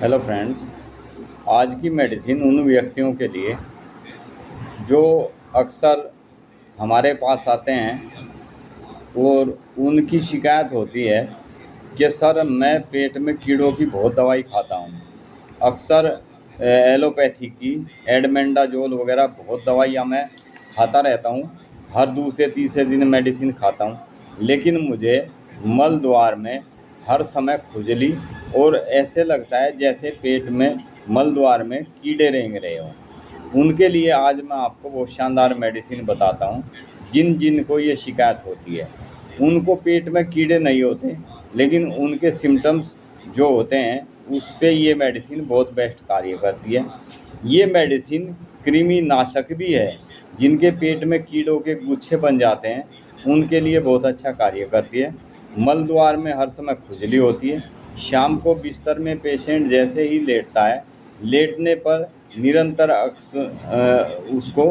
Hello friends. आज की medicine उन व्यक्तियों के लिए जो अक्सर हमारे पास आते हैं और उनकी शिकायत होती है कि सर मैं पेट में कीड़ों की बहुत दवाई खाता हूँ। अक्सर एलोपैथी की एडमेंडाजोल वगैरह बहुत दवाइयाँ मैं खाता रहता हूँ। हर दूसरे तीसरे दिन मेडिसिन खाता हूँ, लेकिन मुझे मल द्वार में हर समय खुजली और ऐसे लगता है जैसे पेट में मल द्वार में कीड़े रेंग रहे हों। उनके लिए आज मैं आपको वो शानदार मेडिसिन बताता हूँ। जिन जिन को ये शिकायत होती है उनको पेट में कीड़े नहीं होते, लेकिन उनके सिम्टम्स जो होते हैं उस पे ये मेडिसिन बहुत बेस्ट कार्य करती है। ये मेडिसिन कृमि नाशक भी है। जिनके पेट में कीड़ों के गुच्छे बन जाते हैं उनके लिए बहुत अच्छा कार्य करती है। मल द्वार में हर समय खुजली होती है। शाम को बिस्तर में पेशेंट जैसे ही लेटता है, लेटने पर निरंतर उसको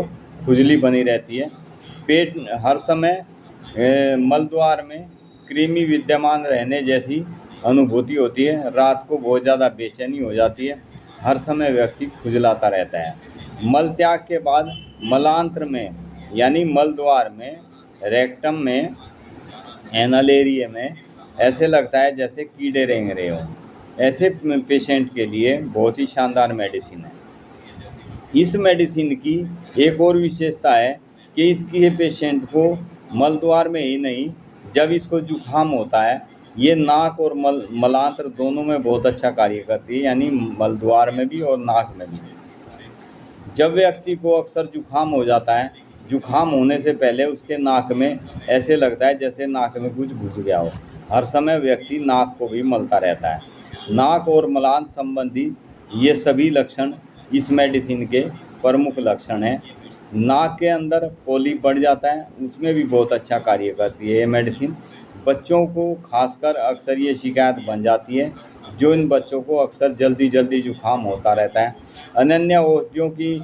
खुजली बनी रहती है। पेट हर समय मल द्वार में कृमि विद्यमान रहने जैसी अनुभूति होती है। रात को बहुत ज़्यादा बेचैनी हो जाती है। हर समय व्यक्ति खुजलाता रहता है। मल त्याग के बाद मलांत्र में यानी मल द्वार में, रेक्टम में, एनल एरिया में ऐसे लगता है जैसे कीड़े रेंग रहे हों। ऐसे पेशेंट के लिए बहुत ही शानदार मेडिसिन है। इस मेडिसिन की एक और विशेषता है कि इसकी पेशेंट को मल द्वार में ही नहीं, जब इसको जुखाम होता है ये नाक और मलांत्र दोनों में बहुत अच्छा कार्य करती है, यानी मल द्वार में भी और नाक में भी। जब व्यक्ति को अक्सर जुखाम हो जाता है, जुखाम होने से पहले उसके नाक में ऐसे लगता है जैसे नाक में कुछ घुस गया हो। हर समय व्यक्ति नाक को भी मलता रहता है। नाक और मलांत संबंधी ये सभी लक्षण इस मेडिसिन के प्रमुख लक्षण हैं। नाक के अंदर पॉलिप बढ़ जाता है, उसमें भी बहुत अच्छा कार्य करती है ये मेडिसिन। बच्चों को खासकर अक्सर ये शिकायत बन जाती है, जो इन बच्चों को अक्सर जल्दी जल्दी जुखाम होता रहता है। अनन्य औषधियों की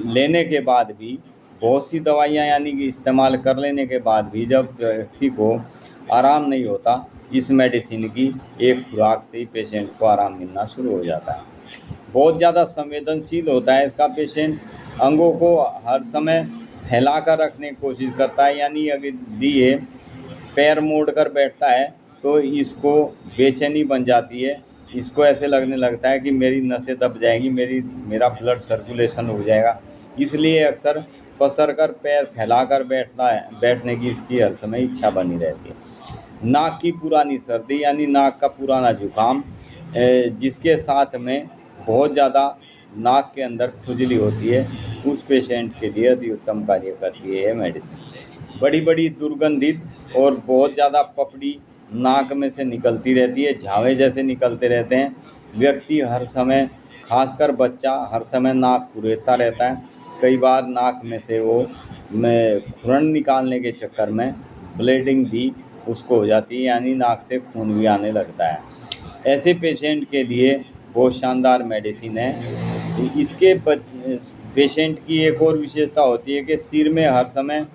लेने के बाद भी, बहुत सी दवाइयाँ यानी कि इस्तेमाल कर लेने के बाद भी जब व्यक्ति को आराम नहीं होता, इस मेडिसिन की एक खुराक से ही पेशेंट को आराम मिलना शुरू हो जाता है। बहुत ज़्यादा संवेदनशील होता है इसका पेशेंट, अंगों को हर समय फैला कर रखने की कोशिश करता है। यानी अगर ये पैर मोड़ कर बैठता है तो इसको बेचैनी बन जाती है। इसको ऐसे लगने लगता है कि मेरी नसें दब जाएंगी, मेरा ब्लड सर्कुलेशन हो जाएगा। इसलिए अक्सर पसर कर पैर फैला कर बैठने की इसकी हर समय इच्छा बनी रहती है। नाक की पुरानी सर्दी यानी नाक का पुराना जुकाम, जिसके साथ में बहुत ज़्यादा नाक के अंदर खुजली होती है, उस पेशेंट के लिए अति उत्तम कार्य करती है ये मेडिसिन। बड़ी बड़ी दुर्गंधित और बहुत ज़्यादा पपड़ी नाक में से निकलती रहती है, झावे जैसे निकलते रहते हैं। व्यक्ति हर समय, खासकर बच्चा, हर समय नाक कुरेदता रहता है। कई बार नाक में से वो खुरन निकालने के चक्कर में ब्लीडिंग भी उसको हो जाती है, यानी नाक से खून भी आने लगता है। ऐसे पेशेंट के लिए बहुत शानदार मेडिसिन है। इसके पेशेंट की एक और विशेषता होती है कि सिर में हर समय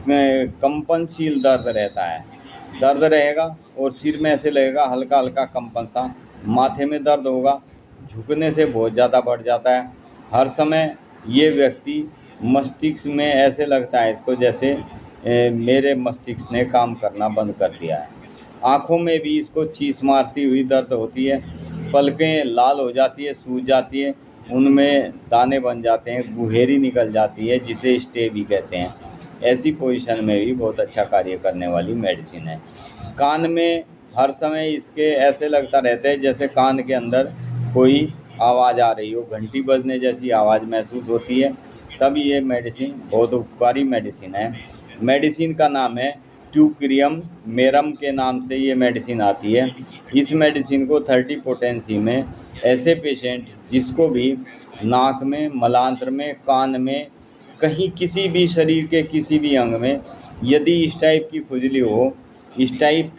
कंपनशील दर्द रहता है। दर्द रहेगा और सिर में ऐसे लगेगा हल्का हल्का कंपन सा। माथे में दर्द होगा, झुकने से बहुत ज़्यादा बढ़ जाता है। हर समय ये व्यक्ति मस्तिष्क में ऐसे लगता है इसको जैसे मेरे मस्तिष्क ने काम करना बंद कर दिया है। आँखों में भी इसको चीस मारती हुई दर्द होती है। पलकें लाल हो जाती है, सूज जाती है, उनमें दाने बन जाते हैं, गुहेरी निकल जाती है, जिसे स्टे भी कहते हैं। ऐसी पोजीशन में भी बहुत अच्छा कार्य करने वाली मेडिसिन है। कान में हर समय इसके ऐसे लगता रहता है जैसे कान के अंदर कोई आवाज़ आ रही हो, घंटी बजने जैसी आवाज़ महसूस होती है। तब ये मेडिसिन बहुत उपकारी मेडिसिन है। मेडिसिन का नाम है ट्यूक्रियम मेरम के नाम से ये मेडिसिन आती है। इस मेडिसिन को 30 पोटेंसी में ऐसे पेशेंट जिसको भी नाक में, मलांत्र में, कान में, कहीं किसी भी शरीर के किसी भी अंग में यदि इस टाइप की खुजली हो, इस टाइप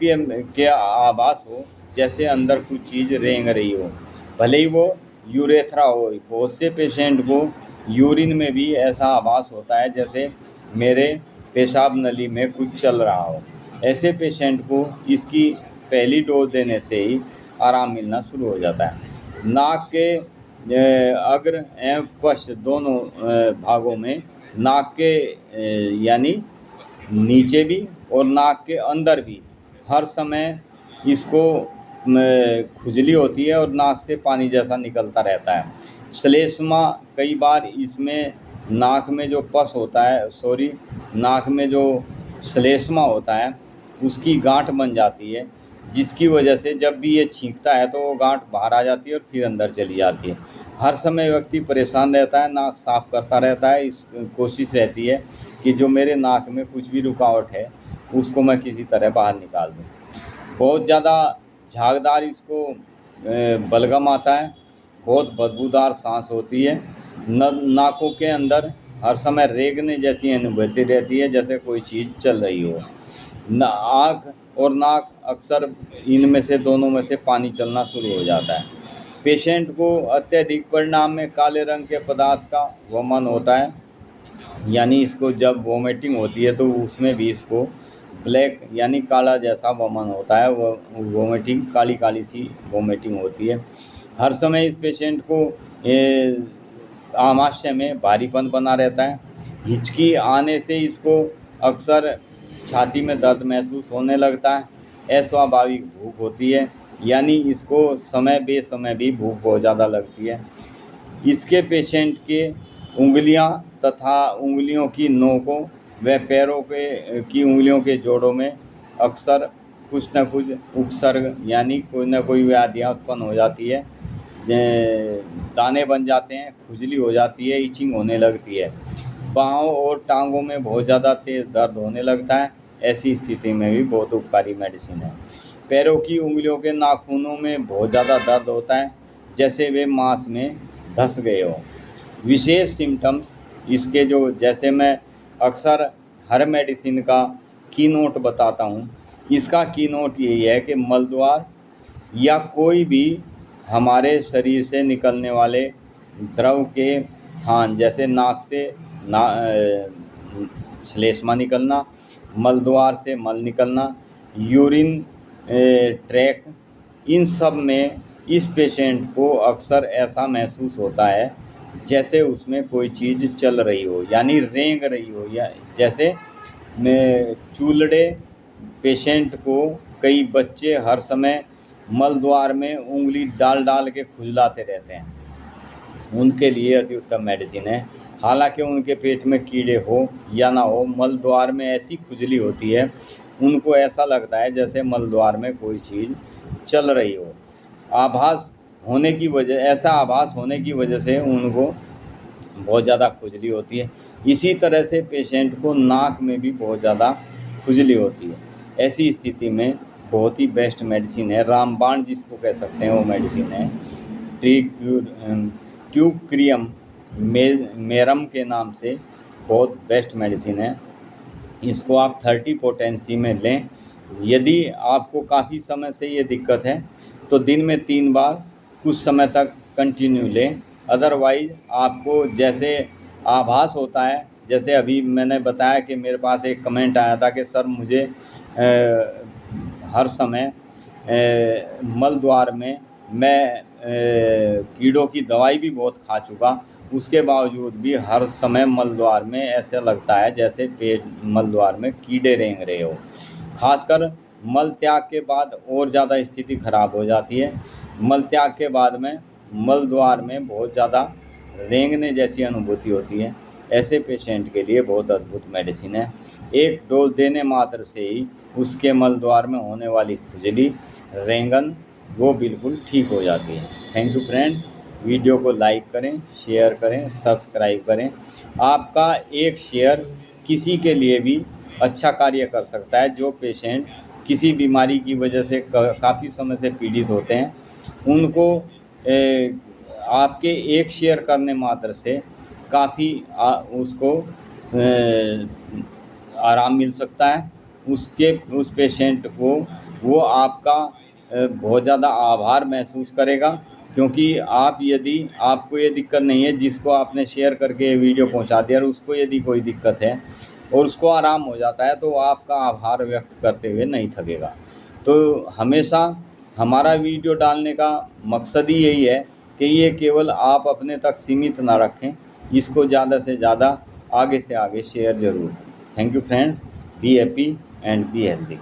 के आभास हो जैसे अंदर कुछ चीज़ रेंग रही हो, भले ही वो यूरेथ्रा हो। बहुत से पेशेंट को यूरिन में भी ऐसा आभास होता है जैसे मेरे पेशाब नली में कुछ चल रहा हो। ऐसे पेशेंट को इसकी पहली डोज देने से ही आराम मिलना शुरू हो जाता है। नाक के अग्र एवं पश्च दोनों भागों में, नाक के यानी नीचे भी और नाक के अंदर भी हर समय इसको खुजली होती है और नाक से पानी जैसा निकलता रहता है। श्लेष्मा, कई बार इसमें नाक में जो पस होता है, नाक में जो श्लेष्मा होता है उसकी गांठ बन जाती है, जिसकी वजह से जब भी ये छींकता है तो वो गांठ बाहर आ जाती है और फिर अंदर चली जाती है। हर समय व्यक्ति परेशान रहता है, नाक साफ करता रहता है, इस कोशिश रहती है कि जो मेरे नाक में कुछ भी रुकावट है उसको मैं किसी तरह बाहर निकाल दूँ। बहुत ज़्यादा झागदार इसको बलगम आता है, बहुत बदबूदार सांस होती है। नाकों के अंदर हर समय रेंगने जैसी अनुभूति रहती है, जैसे कोई चीज़ चल रही हो। आँख और नाक, अक्सर इनमें से दोनों में से पानी चलना शुरू हो जाता है। पेशेंट को अत्यधिक परिमाण में काले रंग के पदार्थ का वमन होता है, यानी इसको जब वोमिटिंग होती है तो उसमें भी इसको ब्लैक यानी काला जैसा वमन होता है, वो वोमिटिंग काली काली सी वोमिटिंग होती है। हर समय इस पेशेंट को आमाशय में भारीपन बना रहता है। हिचकी आने से इसको अक्सर छाती में दर्द महसूस होने लगता है। अस्वाभाविक भूख होती है, यानी इसको समय बेसमय भी भूख बहुत ज़्यादा लगती है। इसके पेशेंट के उंगलियां तथा उंगलियों की नोकों व पैरों की उंगलियों के जोड़ों में अक्सर कुछ न कुछ उपसर्ग यानी कोई न कोई व्याधियाँ उत्पन्न हो जाती है। दाने बन जाते हैं, खुजली हो जाती है, इचिंग होने लगती है। बाहों और टांगों में बहुत ज़्यादा तेज़ दर्द होने लगता है। ऐसी स्थिति में भी बहुत उपकारी मेडिसिन है। पैरों की उंगलियों के नाखूनों में बहुत ज़्यादा दर्द होता है, जैसे वे मांस में धंस गए हो। विशेष सिम्टम्स इसके जो, जैसे मैं अक्सर हर मेडिसिन का की नोट बताता हूँ, इसका की नोट यही है कि मलद्वार या कोई भी हमारे शरीर से निकलने वाले द्रव के स्थान, जैसे नाक से श्लेष्मा निकलना, मलद्वार से मल निकलना, यूरिन ट्रैक, इन सब में इस पेशेंट को अक्सर ऐसा महसूस होता है जैसे उसमें कोई चीज़ चल रही हो, यानी रेंग रही हो, या जैसे चूलड़े पेशेंट को कई बच्चे हर समय मल द्वार में उंगली डाल डाल के खुजलाते रहते हैं, उनके लिए अति उत्तम मेडिसिन है। हालांकि उनके पेट में कीड़े हो या ना हो, मल द्वार में ऐसी खुजली होती है, उनको ऐसा लगता है जैसे मल द्वार में कोई चीज़ चल रही हो। आभास होने की वजह से उनको बहुत ज़्यादा खुजली होती है। इसी तरह से पेशेंट को नाक में भी बहुत ज़्यादा खुजली होती है। ऐसी स्थिति में बहुत ही बेस्ट मेडिसिन है, रामबाण जिसको कह सकते हैं, वो मेडिसिन है ट्यूक्रियम मेरम के नाम से, बहुत बेस्ट मेडिसिन है। इसको आप 30 पोटेंसी में लें। यदि आपको काफ़ी समय से ये दिक्कत है तो दिन में 3 बार कुछ समय तक कंटिन्यू लें। अदरवाइज़ आपको जैसे आभास होता है, जैसे अभी मैंने बताया कि मेरे पास एक कमेंट आया था कि सर मुझे हर समय मल द्वार में मैं कीड़ों की दवाई भी बहुत खा चुका, उसके बावजूद भी हर समय मल द्वार में ऐसा लगता है जैसे मल द्वार में कीड़े रेंग रहे हो। खासकर मल त्याग के बाद और ज़्यादा स्थिति खराब हो जाती है। मल त्याग के बाद में मल द्वार में बहुत ज़्यादा रेंगने जैसी अनुभूति होती है। ऐसे पेशेंट के लिए बहुत अद्भुत मेडिसिन है। एक डोज देने मात्र से ही उसके मल द्वार में होने वाली खुजली, रेंगन, वो बिल्कुल ठीक हो जाती है। Thank you friend. वीडियो को लाइक करें, शेयर करें, सब्सक्राइब करें। आपका एक शेयर किसी के लिए भी अच्छा कार्य कर सकता है। जो पेशेंट किसी बीमारी की वजह से काफ़ी समय से पीड़ित होते हैं, उनको आपके एक शेयर करने मात्र से काफ़ी उसको आराम मिल सकता है। उस पेशेंट को वो आपका बहुत ज़्यादा आभार महसूस करेगा, क्योंकि आपको ये दिक्कत नहीं है, जिसको आपने शेयर करके वीडियो पहुंचा दिया और उसको यदि कोई दिक्कत है और उसको आराम हो जाता है, तो वो आपका आभार व्यक्त करते हुए नहीं थकेगा। तो हमेशा हमारा वीडियो डालने का मकसद ही यही है कि ये केवल आप अपने तक सीमित ना रखें, इसको ज़्यादा से ज़्यादा आगे से आगे शेयर ज़रूर। Thank you friends, be happy and be healthy.